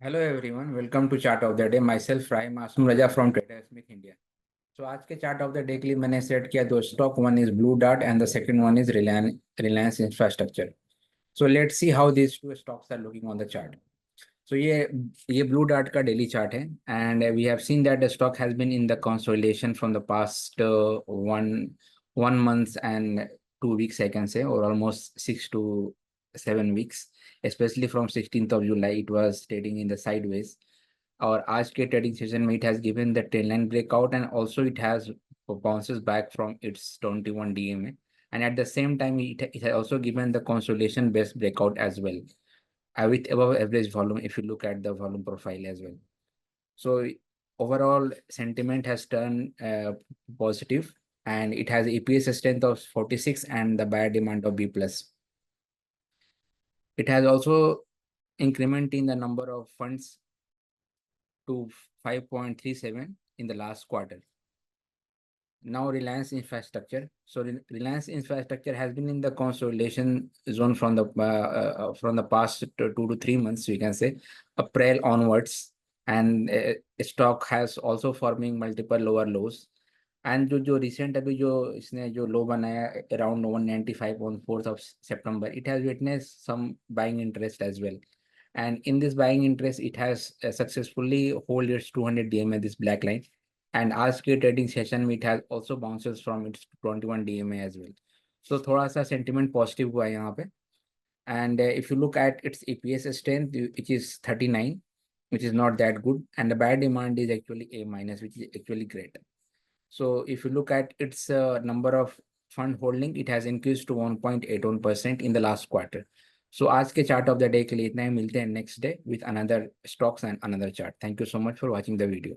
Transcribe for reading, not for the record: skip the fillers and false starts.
Hello everyone, welcome to Chart of the Day. Myself Rai Masum Raja from MarketSmith India. So आज के chart of the day के लिए मैंने set किया दो stock. One is Blue Dart and the second one is Reliance infrastructure. So let's see how these two stocks are looking on the chart. So ये Blue Dart का daily chart है and we have seen that the stock has been in the consolidation from the past one month and 2 weeks I can say, or almost 6 to 7 weeks, especially from 16th of July it was trading in the sideways. और आज के trading session में it has given the trend line breakout and also it has bounces back from its 21 DMA, and at the same time it has also given the consolidation based breakout as well, with above average volume if you look at the volume profile as well. So overall sentiment has turned positive and it has EPS strength of 46 and the buyer demand of B+. It has also increment in the number of funds to 5.37 in the last quarter. Now Reliance Infrastructure. So Reliance Infrastructure has been in the consolidation zone from the past 2 to 3 months, we can say, April onwards, and stock has also forming multiple lower lows. And जो recent अभी जो इसने जो low बनाया around 195 on 4th of September, it has witnessed some buying interest as well. And in this buying interest, it has successfully hold its 200 DMA, this black line. And आज के trading session में it has also bounces from its 21 DMA as well. So थोड़ा सा sentiment positive हुआ है यहाँ पे. And if you look at its EPS strength, which is 39, which is not that good. And the buyer demand is actually A-, which is actually great. So if you look at its number of fund holding, it has increased to 1.81% in the last quarter. So आज के chart of the day के लिए इतना ही. मिलते हैं next day with another stocks and another chart. Thank you so much for watching the video.